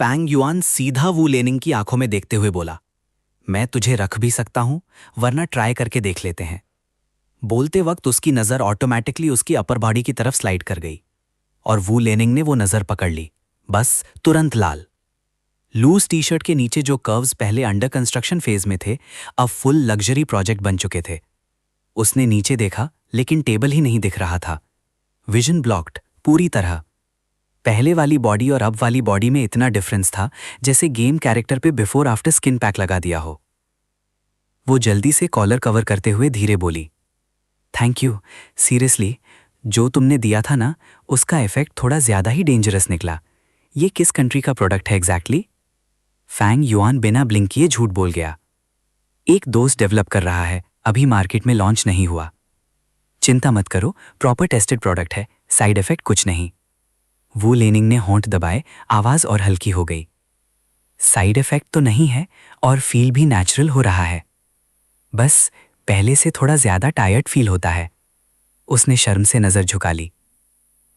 Fang yuan सीधा वू laning की आंखों में देखते हुए बोला, मैं तुझे रख भी सकता हूं, वरना ट्राई करके देख लेते हैं। बोलते वक्त उसकी नजर ऑटोमेटिकली उसकी अपर बॉडी की तरफ स्लाइड कर गई और वू लेनिंग ने वो नजर पकड़ ली। बस तुरंत लाल। लूज टी शर्ट के नीचे जो कर्व्स पहले अंडर कंस्ट्रक्शन फेज में थे, अब फुल लग्जरी प्रोजेक्ट बन चुके थे। उसने नीचे देखा, लेकिन टेबल ही नहीं दिख रहा था। विजन ब्लॉक्ड पूरी तरह। पहले वाली बॉडी और अब वाली बॉडी में इतना डिफरेंस था जैसे गेम कैरेक्टर पे बिफोर आफ्टर स्किन पैक लगा दिया हो। वो जल्दी से कॉलर कवर करते हुए धीरे बोली, थैंक यू, सीरियसली, जो तुमने दिया था ना, उसका इफेक्ट थोड़ा ज्यादा ही डेंजरस निकला। ये किस कंट्री का प्रोडक्ट है एग्जैक्टली? फैंग युआन बिना ब्लिंक किए झूठ बोल गया, एक दोस्त डेवलप कर रहा है, अभी मार्केट में लॉन्च नहीं हुआ। चिंता मत करो, प्रॉपर टेस्टेड प्रोडक्ट है, साइड इफेक्ट कुछ नहीं। वो लेनिंग ने होंठ दबाए, आवाज और हल्की हो गई। साइड इफेक्ट तो नहीं है और फील भी नेचुरल हो रहा है, बस पहले से थोड़ा ज्यादा टायर्ड फील होता है। उसने शर्म से नजर झुका ली।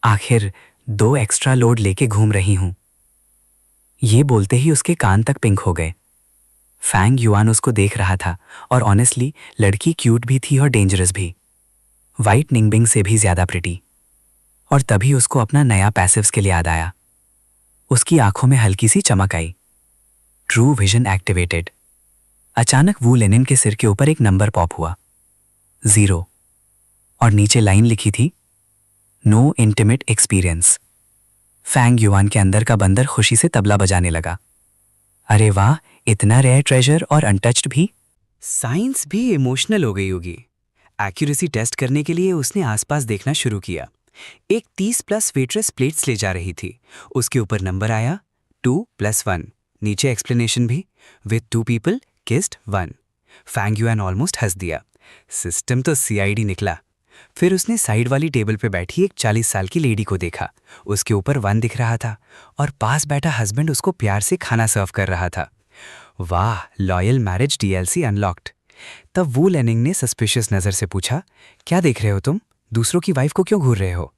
आखिर 2 एक्स्ट्रा लोड लेके घूम रही हूं। ये बोलते ही उसके कान तक पिंक हो गए। फैंग युआन उसको देख रहा था और ऑनेस्टली लड़की क्यूट भी थी और डेंजरस भी, वाइट निंगबिंग से भी ज्यादा प्रिटी। और तभी उसको अपना नया पैसिव स्किल याद आया। उसकी आंखों में हल्की सी चमक आई। True vision activated. अचानक वू लेनिन के सिर के ऊपर एक नंबर पॉप हुआ, 0, और नीचे लाइन लिखी थी, no intimate experience. Fang Yuan के अंदर का बंदर खुशी से तबला बजाने लगा। अरे वाह, इतना रेयर ट्रेजर और अनटच्ड भी। साइंस भी इमोशनल हो गई होगी। एक्यूरेसी टेस्ट करने के लिए उसने आसपास देखना शुरू किया। एक 30+ वेट्रेस प्लेट्स ले जा रही थी। उसके ऊपर नंबर आया 2+1। नीचे एक्सप्लेनेशन भी, with 2 people kissed 1। Fang Yuan almost हंस दिया। सिस्टम तो सीआईडी निकला। फिर उसने साइड वाली टेबल पे बैठी एक 40 साल की लेडी को देखा। उसके ऊपर 1 दिख रहा था और पास बैठा हस्बैंड उसको प्यार से खाना सर्व कर रहा था। वाह, लॉयल मैरिज डीएलसी अनलॉक्ड। तब वू लेनिंग ने सस्पिशियस नजर से पूछा, क्या देख रहे हो तुम? दूसरों की वाइफ को क्यों घूर रहे हो?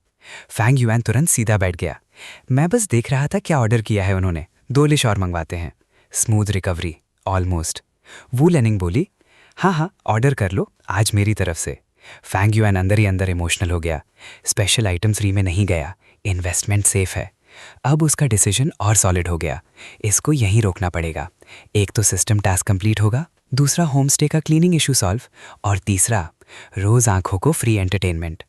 फैंग युआन तुरंत सीधा बैठ गया। मैं बस देख रहा था क्या ऑर्डर किया है उन्होंने, 2 लिश और मंगवाते हैं। Smooth recovery almost. Wu Lening बोली, हाँ, ऑर्डर कर लो, आज मेरी तरफ से। फैंग युआन अंदर ही अंदर इमोशनल हो गया। स्पेशल आइटम 3 में नहीं गया, इन्वेस्टमेंट सेफ है। अब उसका डिसीजन और सॉलिड हो गया, इसको यहीं रोकना पड़ेगा। एक तो सिस्टम टास्क कंप्लीट होगा, दूसरा होम स्टे का क्लीनिंग इशू सॉल्व, और तीसरा रोज आंखों को फ्री एंटरटेनमेंट।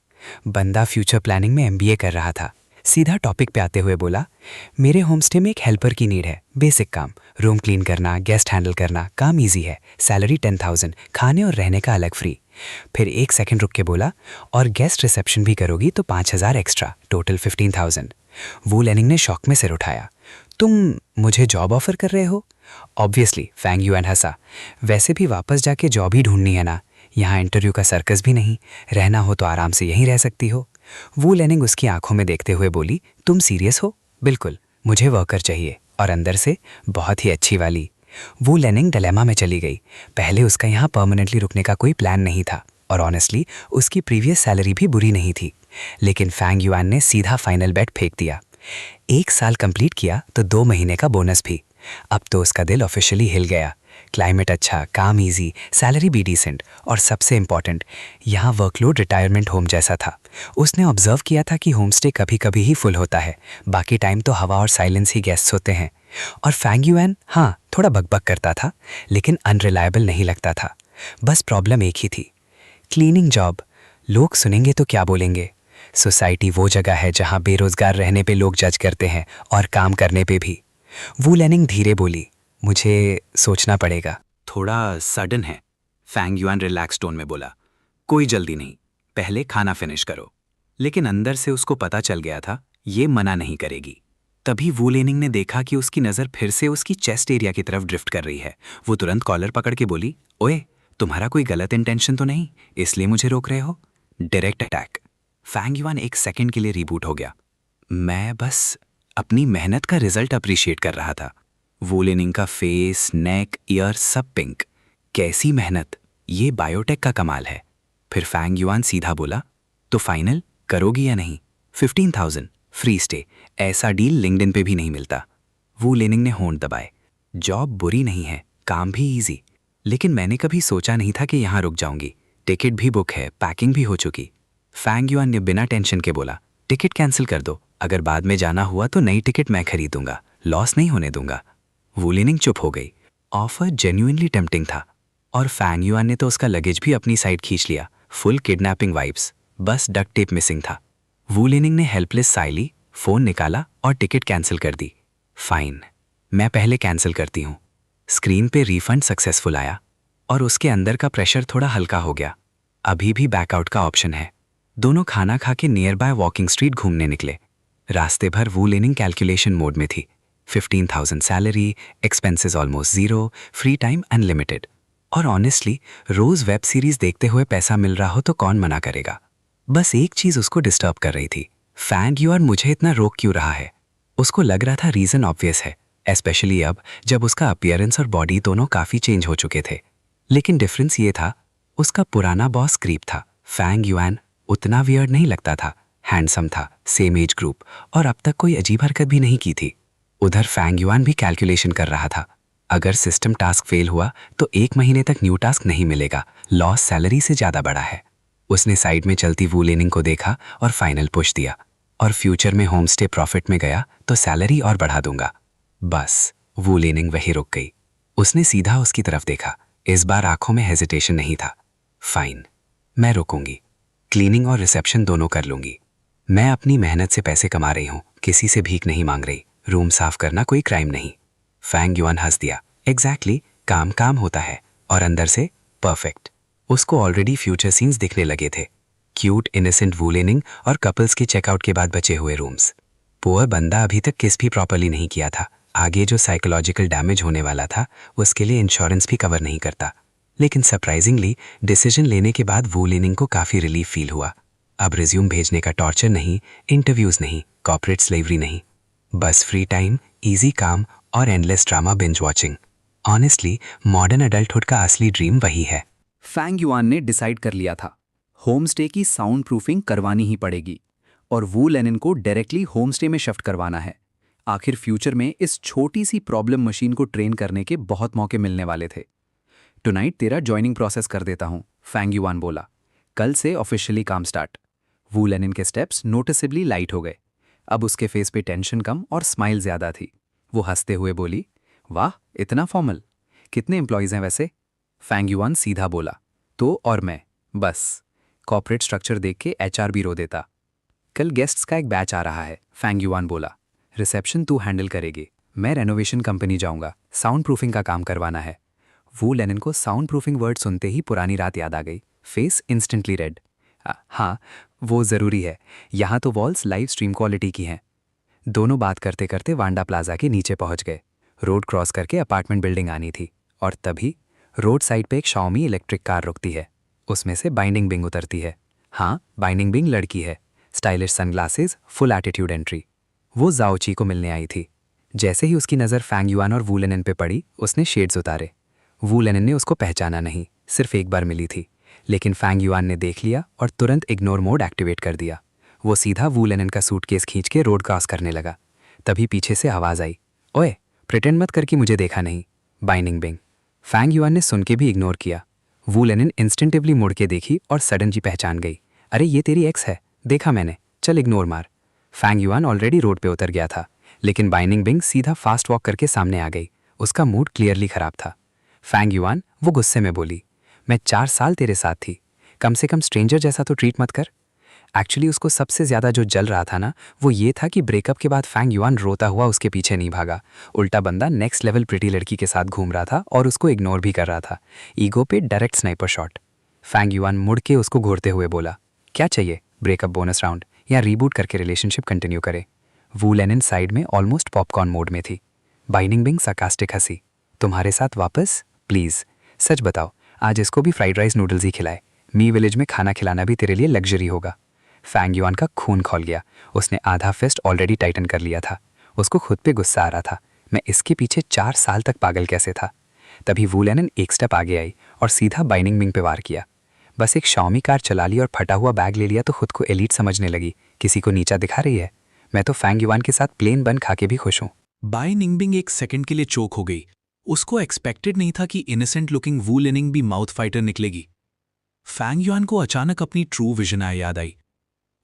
बंदा फ्यूचर प्लानिंग में एमबीए कर रहा था। सीधा टॉपिक पे आते हुए बोला, मेरे होम स्टे में एक हेल्पर की नीड है, बेसिक काम, रूम क्लीन करना, गेस्ट हैंडल करना, काम ईजी है, सैलरी 10,000, खाने और रहने का अलग फ्री। फिर 1 सेकंड रुक के बोला, और गेस्ट रिसेप्शन भी करोगी तो 5,000 एक्स्ट्रा, टोटल 15,000। वू लेनिंग ने शॉक में सिर उठाया, तुम मुझे जॉब ऑफर कर रहे हो? ऑब्वियसली, फैंग युआन हंसा। वैसे भी वापस जाके जॉब ही ढूंढनी है ना, यहाँ इंटरव्यू का सर्कस भी नहीं, रहना हो तो आराम से यहीं रह सकती हो। वू लेनिंग उसकी आंखों में देखते हुए बोली, तुम सीरियस हो? बिल्कुल, मुझे वर्कर चाहिए, और अंदर से बहुत ही अच्छी वाली। वू लेनिंग डिलेमा में चली गई। पहले उसका यहाँ परमानेंटली रुकने का कोई प्लान नहीं था, और ऑनेस्टली उसकी प्रीवियस सैलरी भी बुरी नहीं थी। लेकिन फैंग युआन ने सीधा फाइनल बेट फेंक दिया। 1 साल कंप्लीट किया तो 2 महीने का बोनस भी। अब तो उसका दिल ऑफिशियली हिल गया। क्लाइमेट अच्छा, काम इजी, सैलरी भी डिसेंट, और सबसे इम्पॉर्टेंट, यहाँ वर्कलोड रिटायरमेंट होम जैसा था। उसने ऑब्जर्व किया था कि होम स्टे कभी कभी ही फुल होता है, बाकी टाइम तो हवा और साइलेंस ही गेस्ट्स होते हैं। और फैंग युआन हाँ थोड़ा बकबक करता था, लेकिन अनरिलायबल नहीं लगता था। बस प्रॉब्लम एक ही थी, क्लीनिंग जॉब। लोग सुनेंगे तो क्या बोलेंगे? सोसाइटी वो जगह है जहाँ बेरोजगार रहने पे लोग जज करते हैं, और काम करने पे भी। वू लेनिंग धीरे बोली, मुझे सोचना पड़ेगा। थोड़ा सडन है, फैंग युआन रिलैक्स टोन में बोला। कोई जल्दी नहीं, पहले खाना फिनिश करो। लेकिन अंदर से उसको पता चल गया था, ये मना नहीं करेगी। तभी वू लेनिंग ने देखा कि उसकी नज़र फिर से उसकी चेस्ट एरिया की तरफ ड्रिफ्ट कर रही है। वो तुरंत कॉलर पकड़ के बोली, ओए, तुम्हारा कोई गलत इंटेंशन तो नहीं, इसलिए मुझे रोक रहे हो? Direct attack. Fang Yuan 1 second के लिए रीबूट हो गया। मैं बस अपनी मेहनत का रिजल्ट अप्रिशिएट कर रहा था। वू लेनिंग का फेस, नेक, ईयर सब पिंक। कैसी मेहनत, ये बायोटेक का कमाल है। फिर फैंग युआन सीधा बोला, तो फाइनल करोगी या नहीं? 15,000 फ्री स्टे, ऐसा डील लिंक्डइन पे भी नहीं मिलता। वू लेनिंग ने होंठ दबाए। जॉब बुरी नहीं है, काम भी इजी, लेकिन मैंने कभी सोचा नहीं था कि यहाँ रुक जाऊंगी। टिकट भी बुक है, पैकिंग भी हो चुकी। फैंग युआन ने बिना टेंशन के बोला, टिकट कैंसिल कर दो, अगर बाद में जाना हुआ तो नई टिकट मैं खरीदूंगा, लॉस नहीं होने दूंगा। वू लेनिंग चुप हो गई। ऑफर जेन्युइनली टेम्पटिंग था, और फैंग युआन ने तो उसका लगेज भी अपनी साइड खींच लिया। फुल किडनैपिंग वाइब्स, बस डक्ट टेप मिसिंग था। वू लेनिंग ने हेल्पलेस साई ली, फोन निकाला और टिकट कैंसिल कर दी। फाइन, मैं पहले कैंसिल करती हूँ। स्क्रीन पे रिफंड सक्सेसफुल आया और उसके अंदर का प्रेशर थोड़ा हल्का हो गया। अभी भी बैकआउट का ऑप्शन है। दोनों खाना खा के नियर बाय वॉकिंग स्ट्रीट घूमने निकले। रास्ते भर वू लेनिंग कैलकुलेशन मोड में थी। 15,000 salary, expenses almost zero, free time unlimited. और ऑनेस्टली रोज वेब सीरीज देखते हुए पैसा मिल रहा हो तो कौन मना करेगा। बस एक चीज उसको डिस्टर्ब कर रही थी, फैंग युआन मुझे इतना रोक क्यों रहा है। उसको लग रहा था रीजन ऑब्वियस है, एस्पेशली अब जब उसका अपीयरेंस और बॉडी दोनों काफी चेंज हो चुके थे। लेकिन डिफरेंस ये था, उसका पुराना बॉस क्रीप था, फैंग युआन उतना वियर्ड नहीं लगता था, हैंडसम था, सेम एज ग्रुप, और अब तक कोई अजीब हरकत भी नहीं की थी। उधर फैंग युआन भी कैलकुलेशन कर रहा था, अगर सिस्टम टास्क फेल हुआ तो 1 महीने तक न्यू टास्क नहीं मिलेगा, लॉस सैलरी से ज्यादा बड़ा है। उसने साइड में चलती वू लेनिंग को देखा और फाइनल पुश दिया, और फ्यूचर में होम स्टे प्रॉफिट में गया तो सैलरी और बढ़ा दूंगा। बस वू लेनिंग वहीं रुक गई। उसने सीधा उसकी तरफ देखा, इस बार आंखों में हेजिटेशन नहीं था। फाइन, मैं रुकूंगी, क्लीनिंग और रिसेप्शन दोनों कर लूंगी। मैं अपनी मेहनत से पैसे कमा रही हूँ, किसी से भीख नहीं मांग रही, रूम साफ करना कोई क्राइम नहीं। फैंग युआन हंस दिया, एग्जैक्टली, काम काम होता है, और अंदर से परफेक्ट। उसको ऑलरेडी फ्यूचर सीन्स दिखने लगे थे, क्यूट इनोसेंट वू लेनिंग और कपल्स के चेकआउट के बाद बचे हुए रूम्स। पुअर बंदा अभी तक किस भी प्रॉपरली नहीं किया था, आगे जो साइकोलॉजिकल डैमेज होने वाला था उसके लिए इंश्योरेंस भी कवर नहीं करता। लेकिन सरप्राइजिंगली डिसीजन लेने के बाद वू लेनिंग को काफी रिलीफ फील हुआ। अब रिज्यूम भेजने का टॉर्चर नहीं, इंटरव्यूज नहीं, कॉर्पोरेट स्लेवरी नहीं, बस फ्री टाइम, इजी काम और endless drama binge watching. Honestly modern adulthood का असली ड्रीम वही है। फैंग युआन ने डिसाइड कर लिया था, होम स्टे की साउंड प्रूफिंग करवानी ही पड़ेगी और वू लेनिन को डायरेक्टली होम स्टे में शिफ्ट करवाना है। आखिर फ्यूचर में इस छोटी सी प्रॉब्लम मशीन को ट्रेन करने के बहुत मौके मिलने वाले थे। टुनाइट तेरा ज्वाइनिंग प्रोसेस कर देता हूं, फैंग युआन बोला। कल से ऑफिशियली काम स्टार्ट। वू लेनिन के स्टेप्स नोटिसेबली लाइट हो गए। अब उसके फेस पे टेंशन कम और स्माइल ज्यादा थी। वो हंसते हुए बोली, वाह इतना फॉर्मल, कितने एम्प्लॉयज हैं वैसे? फैंग युआन सीधा बोला, तो और मैं, बस। कॉर्पोरेट स्ट्रक्चर देख के एचआर भी रो देता। कल गेस्ट्स का एक बैच आ रहा है, फैंग युआन बोला। रिसेप्शन तू हैंडल करेगी, मैं रेनोवेशन कंपनी जाऊंगा, साउंड प्रूफिंग का काम करवाना है। वू लेनिन को साउंड प्रूफिंग वर्ड सुनते ही पुरानी रात याद आ गई। Face instantly red. हाँ, वो ज़रूरी है, यहाँ तो वॉल्स लाइव स्ट्रीम क्वालिटी की हैं। दोनों बात करते करते वांडा प्लाजा के नीचे पहुंच गए। रोड क्रॉस करके अपार्टमेंट बिल्डिंग आनी थी, और तभी रोड साइड पे एक शाओमी इलेक्ट्रिक कार रुकती है। उसमें से बाइंडिंग बिंग उतरती है। हाँ, बाइंडिंग बिंग लड़की है, stylish sunglasses, full attitude entry. वो जाओची को मिलने आई थी। जैसे ही उसकी नज़र फैंग युआन और वू लेनिन पे पड़ी, उसने शेड्स उतारे। वू लेनिन ने उसको पहचाना नहीं, सिर्फ एक बार मिली थी, लेकिन फैंग युआन ने देख लिया और तुरंत इग्नोर मोड एक्टिवेट कर दिया। वो सीधा वू लेनिन का सूटकेस खींच के रोड क्रॉस करने लगा। तभी पीछे से आवाज़ आई, ओए प्रिटेंड मत कर कि मुझे देखा नहीं। Binding Bing. फैंग युआन ने सुन के भी इग्नोर किया। वू लेनिन इंस्टिंक्टिवली मुड़ के देखी और सडन जी पहचान गई। अरे ये तेरी एक्स है, देखा मैंने, चल इग्नोर मार। फैंग युआन ऑलरेडी रोड पे उतर गया था, लेकिन बाइंडिंग बिंग सीधा फास्ट वॉक करके सामने आ गई। उसका मूड क्लियरली खराब था। फैंग युआन वो गुस्से में बोली, मैं 4 साल तेरे साथ थी, कम से कम स्ट्रेंजर जैसा तो ट्रीट मत कर। एक्चुअली उसको सबसे ज़्यादा जो जल रहा था ना, वो ये था कि ब्रेकअप के बाद फैंग युआन रोता हुआ उसके पीछे नहीं भागा। उल्टा बंदा नेक्स्ट लेवल प्रिटी लड़की के साथ घूम रहा था और उसको इग्नोर भी कर रहा था। ईगो पे direct sniper shot. Fang Yuan मुड़ के उसको घूरते हुए बोला, क्या चाहिए, ब्रेकअप बोनस राउंड या रीबूट करके रिलेशनशिप कंटिन्यू करे? वू लेनिन साइड में ऑलमोस्ट पॉपकॉर्न मोड में थी। बाइंडिंग बिंग sarcastic हंसी, तुम्हारे साथ वापस? प्लीज़ सच बताओ, आज इसको भी फ्राइड राइस नूडल्स ही खिलाए, मी विलेज में खाना खिलाना भी तेरे लिए लग्जरी होगा। फैंग युआन का खून खौल गया। उसने आधा फिस्ट ऑलरेडी टाइटन कर लिया था। उसको खुद पे गुस्सा आ रहा था, मैं इसके पीछे 4 साल तक पागल कैसे था। तभी वू लेनिन एक स्टेप आगे आई और सीधा बाइंडिंग बिंग पे वार किया। बस एक शाओमी कार चला ली और फटा हुआ बैग ले लिया तो खुद को एलीट समझने लगी, किसी को नीचा दिखा रही है। मैं तो फैंग युआन के साथ प्लेन बन खा के भी खुश हूँ। बाई निंगबिंग एक सेकंड के लिए चोक हो गई। उसको एक्सपेक्टेड नहीं था कि इनोसेंट लुकिंग वू लिनिंग भी माउथ फाइटर निकलेगी। फैंग युआन को अचानक अपनी ट्रू विजन याद आई।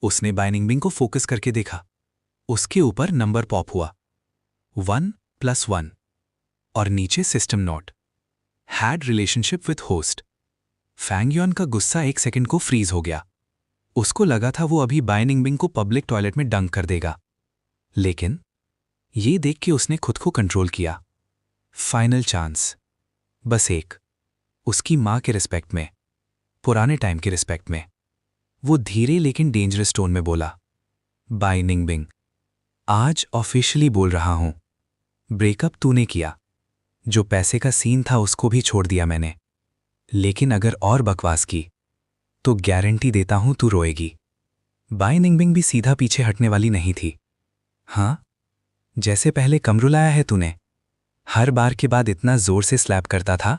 उसने बाई निंगबिंग को फोकस करके देखा। उसके ऊपर नंबर पॉप हुआ 1+1 और नीचे system note had relationship with host. Fang Yuan का गुस्सा एक सेकंड को फ्रीज हो गया। उसको लगा था वो अभी बाई निंगबिंग को पब्लिक टॉयलेट में डंक कर देगा, लेकिन ये देख के उसने खुद को कंट्रोल किया। फाइनल चांस, बस एक, उसकी मां के रिस्पेक्ट में, पुराने टाइम के रिस्पेक्ट में। वो धीरे लेकिन डेंजरस टोन में बोला, बाई निंगबिंग, आज ऑफिशियली बोल रहा हूं, ब्रेकअप तूने किया, जो पैसे का सीन था उसको भी छोड़ दिया मैंने, लेकिन अगर और बकवास की तो गारंटी देता हूं तू रोएगी। बाई निंगबिंग भी सीधा पीछे हटने वाली नहीं थी। हाँ, जैसे पहले कम रुलाया है तूने, हर बार के बाद इतना जोर से स्लैप करता था,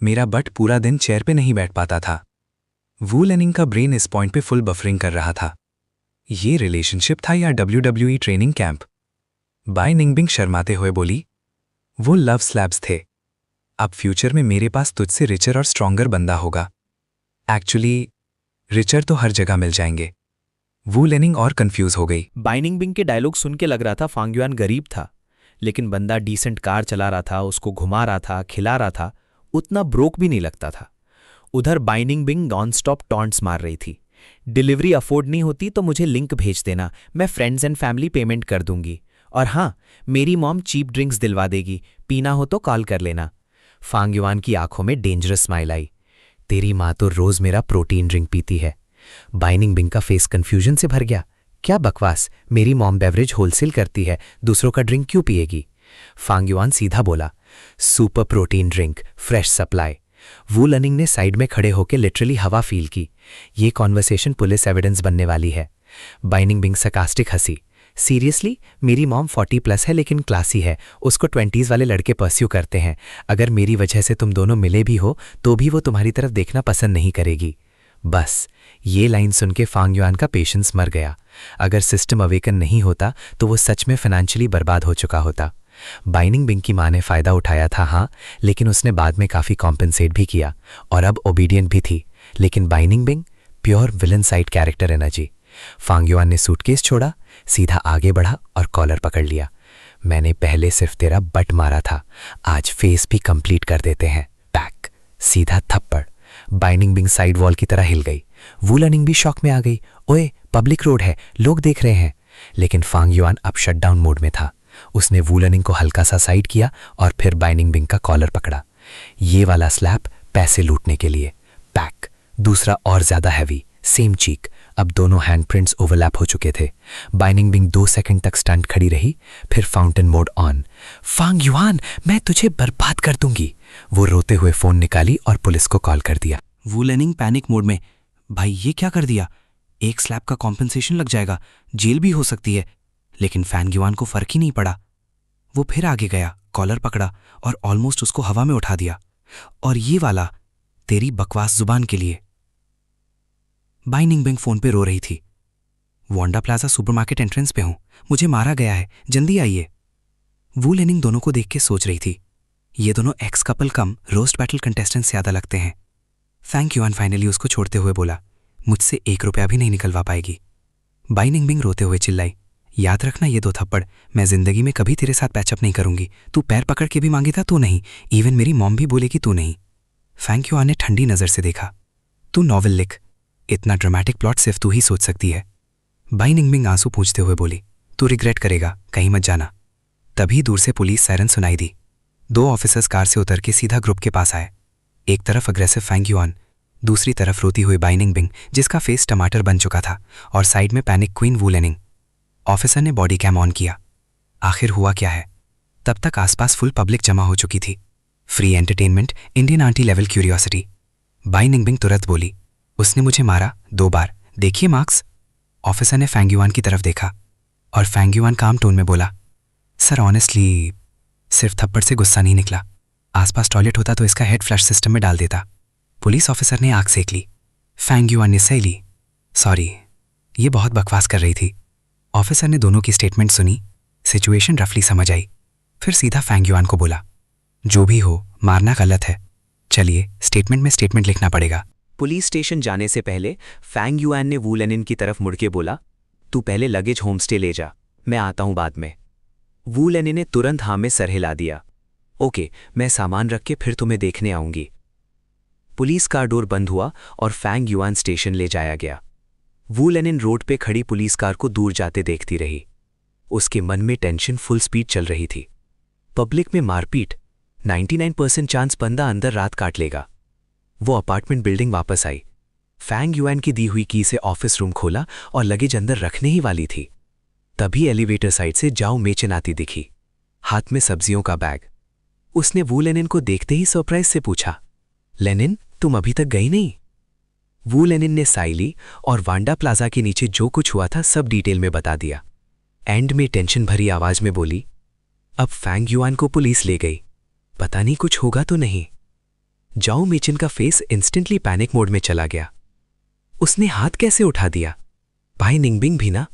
मेरा बट पूरा दिन चेयर पे नहीं बैठ पाता था। वू लेनिंग का ब्रेन इस पॉइंट पे फुल बफरिंग कर रहा था। ये रिलेशनशिप था या WWE ट्रेनिंग कैंप? बाई निंगबिंग शर्माते हुए बोली, वो लव स्लैब्स थे। अब फ्यूचर में मेरे पास तुझसे रिचर और स्ट्रॉन्गर बंदा होगा। एक्चुअली रिचर तो हर जगह मिल जाएंगे। वू लेनिंग और कंफ्यूज हो गई। बाई निंगबिंग के डायलॉग सुन के लग रहा था फांग युआन गरीब था, लेकिन बंदा डिसेंट कार चला रहा था, उसको घुमा रहा था, खिला रहा था, उतना ब्रोक भी नहीं लगता था। उधर बाई निंगबिंग नॉन स्टॉप टॉन्ट्स मार रही थी। डिलीवरी अफोर्ड नहीं होती तो मुझे लिंक भेज देना, मैं फ्रेंड्स एंड फैमिली पेमेंट कर दूंगी। और हाँ, मेरी मॉम चीप ड्रिंक्स दिलवा देगी, पीना हो तो कॉल कर लेना। फांग युआन की आंखों में डेंजरस स्माइल आई। तेरी माँ तो रोज मेरा प्रोटीन ड्रिंक पीती है। बाई निंगबिंग का फेस कंफ्यूजन से भर गया। क्या बकवास, मेरी मॉम बेवरेज होलसेल करती है, दूसरों का ड्रिंक क्यों पिएगी? फांग युआन सीधा बोला, super protein drink, fresh supply. Wu Lening ने साइड में खड़े होकर लिटरली हवा फील की। ये कॉन्वर्सेशन पुलिस एविडेंस बनने वाली है। बाई निंगबिंग सरकास्टिक हंसी, सीरियसली, मेरी मॉम 40+ है लेकिन क्लासी है, उसको 20s वाले लड़के परस्यू करते हैं। अगर मेरी वजह से तुम दोनों मिले भी हो तो भी वो तुम्हारी तरफ देखना पसंद नहीं करेगी। बस ये लाइन सुन के फांग युआन का पेशेंस मर गया। अगर सिस्टम अवेकन नहीं होता तो वो सच में फाइनेंशियली बर्बाद हो चुका होता। बाई निंगबिंग की माँ ने फायदा उठाया था, हाँ, लेकिन उसने बाद में काफी कॉम्पेंसेट भी किया और अब ओबीडियंट भी थी। लेकिन Bai Ningbing pure villain side character energy. Fang Yuan ने सूटकेस छोड़ा, सीधा आगे बढ़ा और कॉलर पकड़ लिया। मैंने पहले सिर्फ तेरा बट मारा था, आज फेस भी कंप्लीट कर देते हैं। पैक, सीधा थप्पड़। बाई निंगबिंग साइड वॉल की तरह हिल गई। वू लनिंग भी शॉक में आ गई। ओए, पब्लिक रोड है, लोग देख रहे हैं। लेकिन फांग युआन अब शटडाउन मोड में था। उसने वू लनिंग को हल्का सा साइड किया और फिर बाई निंगबिंग का कॉलर पकड़ा। ये वाला स्लैप पैसे लूटने के लिए। पैक, दूसरा और ज्यादा हैवी, सेम चीक। अब दोनों हैंडप्रिंट्स ओवरलैप हो चुके थे। बाई निंगबिंग 2 सेकंड तक स्टंट खड़ी रही, फिर फाउंटेन मोड ऑन। फांग युआन, मैं तुझे बर्बाद कर दूंगी। वो रोते हुए फोन निकाली और पुलिस को कॉल कर दिया। वू लेनिंग पैनिक मोड में, भाई ये क्या कर दिया? एक स्लैप का कॉम्पेंसेशन लग जाएगा, जेल भी हो सकती है। लेकिन फैंग युआन को फर्क ही नहीं पड़ा। वो फिर आगे गया, कॉलर पकड़ा और ऑलमोस्ट उसको हवा में उठा दिया। और ये वाला तेरी बकवास जुबान के लिए। बाई निंगबिंग फोन पे रो रही थी। वांडा प्लाजा सुपरमार्केट एंट्रेंस पे हूं, मुझे मारा गया है, जल्दी आइए। वू लेनिंग दोनों को देख के सोच रही थी, ये दोनों एक्स कपल कम रोस्ट बैटल कंटेस्टेंट से ज्यादा लगते हैं। फैंग युआन फाइनली उसको छोड़ते हुए बोला, मुझसे 1 रुपया भी नहीं निकलवा पाएगी। बाई निंगबिंग रोते हुए चिल्लाई, याद रखना ये 2 थप्पड़, मैं जिंदगी में कभी तेरे साथ पैचअप नहीं करूंगी। तू पैर पकड़ के भी मांगी था, तू नहीं। इवन मेरी मॉम भी बोलेगी तू नहीं। फैंग युआन ने ठंडी नजर से देखा, तू नॉवेल लिख, इतना ड्रामेटिक प्लॉट सिर्फ तू ही सोच सकती है। बाई निंगबिंग आंसू पूछते हुए बोली, तू रिग्रेट करेगा, कहीं मत जाना। तभी दूर से पुलिस सायरन सुनाई दी। 2 ऑफिसर्स कार से उतर के सीधा ग्रुप के पास आए। एक तरफ अग्रेसिव फैंग युआन, दूसरी तरफ रोती हुई बाई निंगबिंग जिसका फेस टमाटर बन चुका था, और साइड में पैनिक क्वीन वू लेनिंग। ऑफिसर ने बॉडी कैम ऑन किया। आखिर हुआ क्या है? तब तक आसपास फुल पब्लिक जमा हो चुकी थी। Free entertainment, Indian aunty level curiosity. Bai Ningbing तुरंत बोली, उसने मुझे मारा 2 बार, देखिए मार्क्स। ऑफिसर ने फैंग युआन की तरफ देखा और फैंग युआन काम टोन में बोला, सर ऑनेस्टली सिर्फ थप्पड़ से गुस्सा नहीं निकला, आसपास टॉयलेट होता तो इसका हेड फ्लश सिस्टम में डाल देता। पुलिस ऑफिसर ने आंख सेक ली। फैंग युआन ने सही ली, सॉरी, ये बहुत बकवास कर रही थी। ऑफिसर ने दोनों की स्टेटमेंट सुनी, सिचुएशन रफली समझ आई। फिर सीधा फैंग युआन को बोला, जो भी हो मारना गलत है, चलिए स्टेटमेंट में स्टेटमेंट लिखना पड़ेगा। पुलिस स्टेशन जाने से पहले फैंग युआन ने वू लेनिन की तरफ मुड़ के बोला, तू पहले लगेज होमस्टे ले जा, मैं आता हूं बाद में। वू लेनिन ने तुरंत हाँ में सर हिला दिया। ओके, मैं सामान रख के फिर तुम्हें देखने आऊंगी। पुलिस कार डोर बंद हुआ और फैंग युआन स्टेशन ले जाया गया। वू लेनिन रोड पे खड़ी पुलिस कार को दूर जाते देखती रही। उसके मन में टेंशन फुल स्पीड चल रही थी। पब्लिक में मारपीट, 99% चांस बंदा अंदर रात काट लेगा। वो अपार्टमेंट बिल्डिंग वापस आई। फैंग युआन की दी हुई की से ऑफिस रूम खोला और लगेज अंदर रखने ही वाली थी। तभी एलिवेटर साइड से जाओ मेचन आती दिखी, हाथ में सब्जियों का बैग। उसने वू लेनिन को देखते ही सरप्राइज से पूछा, लेनिन तुम अभी तक गई नहीं? वू लेनिन ने साइली और वांडा प्लाजा के नीचे जो कुछ हुआ था सब डिटेल में बता दिया। एंड में टेंशन भरी आवाज में बोली, अब फैंग युआन को पुलिस ले गई, पता नहीं कुछ होगा तो नहीं। जाओ मेचन का फेस इंस्टेंटली पैनिक मोड में चला गया। उसने हाथ कैसे उठा दिया? भाई निंगबिंग भी ना?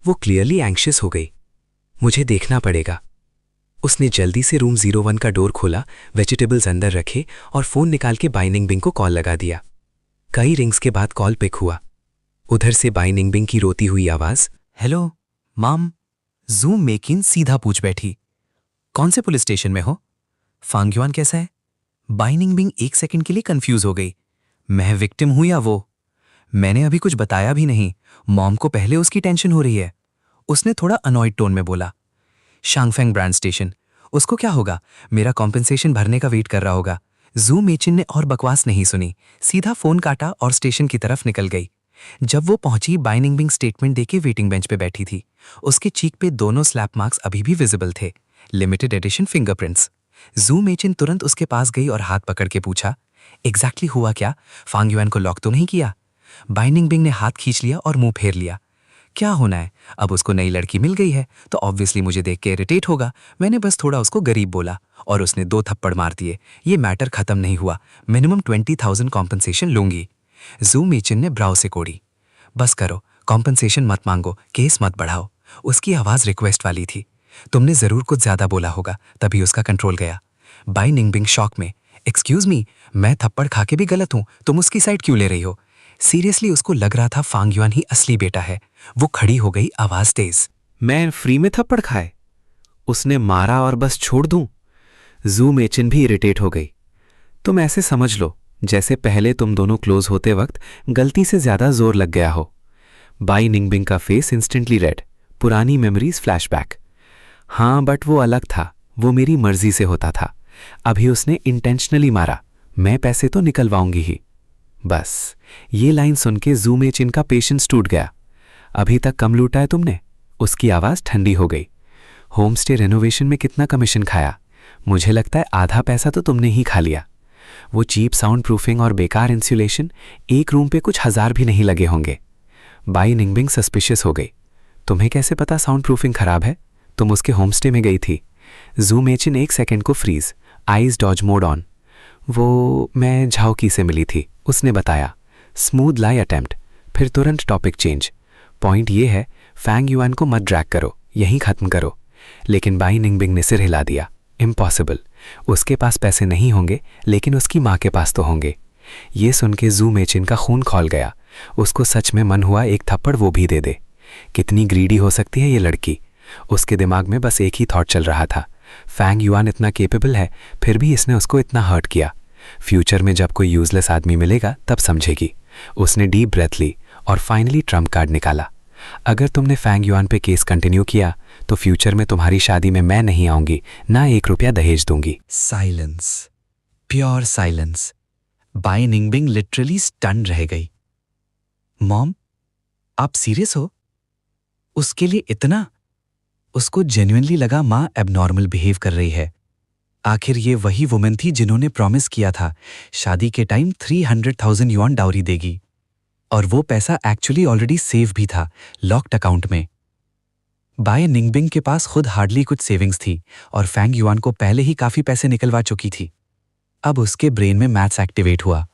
वो क्लियरली एंग्शियस हो गई। मुझे देखना पड़ेगा। उसने जल्दी से रूम 01 का डोर खोला, वेजिटेबल्स अंदर रखे और फोन निकाल के बाई निंगबिंग को कॉल लगा दिया। कई रिंग्स के बाद कॉल पिक हुआ। उधर से बाई निंगबिंग की रोती हुई आवाज, हेलो माम। जूम मेकिन सीधा पूछ बैठी, कौन से पुलिस स्टेशन में हो? फांग युआन कैसा है? बाई निंगबिंग 1 सेकंड के लिए कंफ्यूज हो गई। मैं विक्टिम हूं या वो? मैंने अभी कुछ बताया भी नहीं। मॉम को पहले उसकी टेंशन हो रही है। उसने थोड़ा अनॉयड टोन में बोला, शांगफेंग ब्रांड स्टेशन, उसको क्या होगा? मेरा कॉम्पेंसेशन भरने का वेट कर रहा होगा। जू मेचिन ने और बकवास नहीं सुनी, सीधा फोन काटा और स्टेशन की तरफ निकल गई। जब वो पहुंची, बाई निंगबिंग स्टेटमेंट देके वेटिंग बेंच पे बैठी थी। उसके चीक पे दोनों स्लैप मार्क्स अभी भी विजिबल थे, लिमिटेड एडिशन फिंगरप्रिंट्स। जू मेचिन तुरंत उसके पास गई और हाथ पकड़ के पूछा, एग्जैक्टली हुआ क्या? फांग युआन को लॉक तो नहीं किया? बाई निंगबिंग ने हाथ खींच लिया और मुंह फेर लिया। क्या होना है? अब उसको नई लड़की मिल गई है तो ऑब्वियसली मुझे देख के इरिटेट होगा। मैंने बस थोड़ा उसको गरीब बोला और उसने 2 थप्पड़ मार दिए। ये मैटर खत्म नहीं हुआ। मिनिमम 20,000 कॉम्पनसेशन लूंगी। जू मेचिन ने ब्राउ से कोड़ी, बस करो, कॉम्पनसेशन मत मांगो, केस मत बढ़ाओ। उसकी आवाज रिक्वेस्ट वाली थी। तुमने जरूर कुछ ज्यादा बोला होगा, तभी उसका कंट्रोल गया। बाई निंगबिंग शॉक में, एक्सक्यूज मी, मैं थप्पड़ खा के भी गलत हूं, तुम उसकी साइड क्यों ले रही हो? सीरियसली उसको लग रहा था फांग युआन ही असली बेटा है। वो खड़ी हो गई, आवाज तेज, मैं फ्री में थप्पड़ खाए? उसने मारा और बस छोड़ दूं? जू मेचिन भी इरिटेट हो गई। तुम ऐसे समझ लो जैसे पहले तुम दोनों क्लोज होते वक्त गलती से ज्यादा जोर लग गया हो। बाई निंगबिंग का फेस इंस्टेंटली रेड, पुरानी मेमोरीज फ्लैशबैक। हाँ, बट वो अलग था, वो मेरी मर्जी से होता था। अभी उसने इंटेंशनली मारा, मैं पैसे तो निकलवाऊंगी ही। बस ये लाइन सुन के जू मेचिन का पेशेंस टूट गया। अभी तक कम लूटा है तुमने? उसकी आवाज ठंडी हो गई। होमस्टे रेनोवेशन में कितना कमीशन खाया? मुझे लगता है आधा पैसा तो तुमने ही खा लिया। वो चीप साउंड प्रूफिंग और बेकार इंसुलेशन, एक रूम पे कुछ 1000 भी नहीं लगे होंगे। बाई निंगबिंग सस्पिशियस हो गई। तुम्हें कैसे पता साउंड प्रूफिंग खराब है? तुम उसके होमस्टे में गई थी। जू मेचिन 1 सेकंड को freeze, eyes dodge mode on. वो मैं झाओकी से मिली थी, उसने बताया। स्मूथ लाई अटेम्प्ट, फिर तुरंत टॉपिक चेंज। पॉइंट ये है, फैंग युआन को मत ड्रैग करो, यहीं खत्म करो। लेकिन बाई निंगबिंग ने सिर हिला दिया, इम्पॉसिबल। उसके पास पैसे नहीं होंगे, लेकिन उसकी माँ के पास तो होंगे। ये सुन के जू मेचिन का खून खौल गया। उसको सच में मन हुआ एक थप्पड़ वो भी दे दे। कितनी ग्रीडी हो सकती है ये लड़की। उसके दिमाग में बस एक ही थॉट चल रहा था, फैंग युआन इतना केपेबल है, फिर भी इसने उसको इतना हर्ट किया। फ्यूचर में जब कोई यूजलेस आदमी मिलेगा तब समझेगी। उसने डीप ब्रेथ ली और फाइनली ट्रम्प कार्ड निकाला। अगर तुमने फैंग युआन पे केस कंटिन्यू किया तो फ्यूचर में तुम्हारी शादी में मैं नहीं आऊंगी, ना 1 रुपया दहेज दूंगी। Silence, pure silence. Bai Ningbing literally stun रह गई। मॉम, आप सीरियस हो? उसके लिए इतना? उसको जेन्युइनली लगा माँ एबनॉर्मल बिहेव कर रही है। आखिर ये वही वुमेन थी जिन्होंने प्रॉमिस किया था शादी के टाइम 300,000 युआन डाउरी देगी, और वो पैसा एक्चुअली ऑलरेडी सेव भी था लॉक्ड अकाउंट में। बाय निंगबिंग के पास खुद हार्डली कुछ सेविंग्स थी और फैंग युआन को पहले ही काफी पैसे निकलवा चुकी थी। अब उसके ब्रेन में मैथ्स एक्टिवेट हुआ।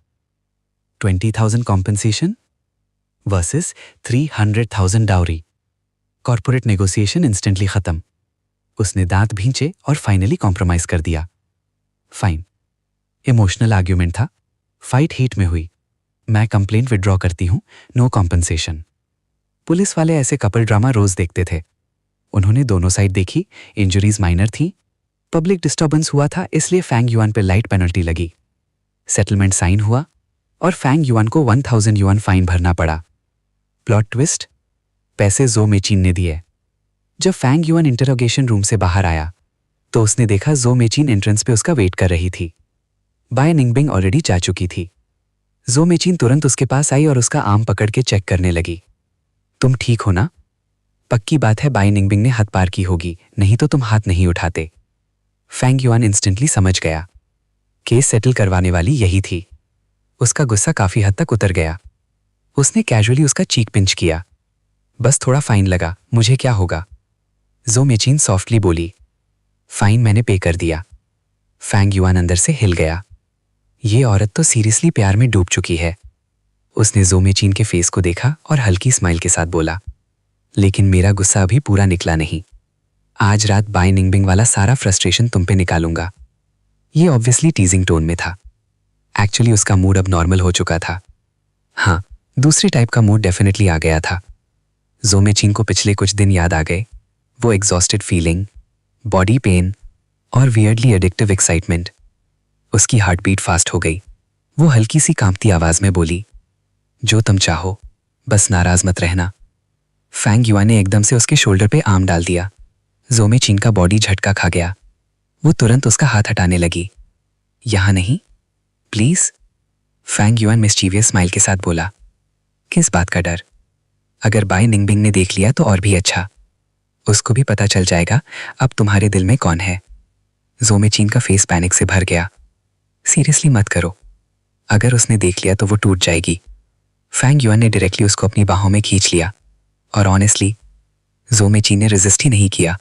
20,000 compensation versus 300,000 dowry. Corporate negotiation instantly खत्म। उसने दांत भींचे और फाइनली कॉम्प्रोमाइज कर दिया। फाइन। इमोशनल आर्ग्यूमेंट था, फाइट हीट में हुई। मैं कंप्लेंट विड्रॉ करती हूं, नो कॉम्पनसेशन। पुलिस वाले ऐसे कपल ड्रामा रोज देखते थे। उन्होंने दोनों साइड देखी, इंजरीज माइनर थी, पब्लिक डिस्टर्बेंस हुआ था, इसलिए फैंग युआन पे लाइट पेनल्टी लगी। सेटलमेंट साइन हुआ और फैंग युआन को 1000 युआन फाइन भरना पड़ा। प्लॉट ट्विस्ट, पैसे जो मेचिन ने दिए। जब फैंग युआन इंटरोगेशन रूम से बाहर आया तो उसने देखा जो मेचिन एंट्रेंस पे उसका वेट कर रही थी। बाय निंगबिंग ऑलरेडी जा चुकी थी। जो मेचिन तुरंत उसके पास आई और उसका आर्म पकड़ के चेक करने लगी। तुम ठीक हो ना? पक्की बात है बाय निंगबिंग ने हाथ पार की होगी, नहीं तो तुम हाथ नहीं उठाते। फैंग युआन इंस्टेंटली समझ गया, केस सेटल करवाने वाली यही थी। उसका गुस्सा काफी हद तक उतर गया। उसने कैजुअली उसका चीक पिंच किया। बस थोड़ा फाइन लगा, मुझे क्या होगा? जो मेचिन सॉफ्टली बोली। फाइन मैंने पे कर दिया। फैंग युआन अंदर से हिल गया। ये औरत तो सीरियसली प्यार में डूब चुकी है। उसने जो मेचिन के फेस को देखा और हल्की स्माइल के साथ बोला, लेकिन मेरा गुस्सा अभी पूरा निकला नहीं। आज रात बाय निंगबिंग वाला सारा फ्रस्ट्रेशन तुम पे निकालूंगा। ये ऑब्वियसली टीजिंग टोन में था। एक्चुअली उसका मूड अब नॉर्मल हो चुका था। हाँ, दूसरी टाइप का मूड डेफिनेटली आ गया था। जो मेचिन को पिछले कुछ दिन याद आ गए। वो एग्जॉस्टेड फीलिंग, बॉडी पेन और वियर्डली एडिक्टिव एक्साइटमेंट। उसकी हार्ट बीट फास्ट हो गई। वो हल्की सी कांपती आवाज में बोली, जो तुम चाहो, बस नाराज मत रहना। फैंग युआन ने एकदम से उसके शोल्डर पे आर्म डाल दिया। जो मेचिन का बॉडी झटका खा गया। वो तुरंत उसका हाथ हटाने लगी। यहां नहीं, please. Fang Yuan mischievous smile के साथ बोला, किस बात का डर? अगर बाय निंगबिंग ने देख लिया तो और भी अच्छा। उसको भी पता चल जाएगा अब तुम्हारे दिल में कौन है। जो मेचिन का फेस पैनिक से भर गया। सीरियसली मत करो, अगर उसने देख लिया तो वो टूट जाएगी। फैंग युआन ने डायरेक्टली उसको अपनी बाहों में खींच लिया और ऑनेस्टली जो मेचिन ने रेजिस्ट ही नहीं किया।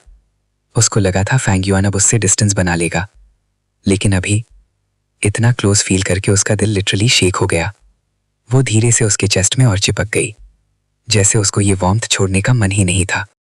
उसको लगा था फैंग युआन अब उससे डिस्टेंस बना लेगा, लेकिन अभी इतना क्लोज फील करके उसका दिल लिटरली शेक हो गया। वो धीरे से उसके चेस्ट में और चिपक गई, जैसे उसको ये वार्मथ छोड़ने का मन ही नहीं था।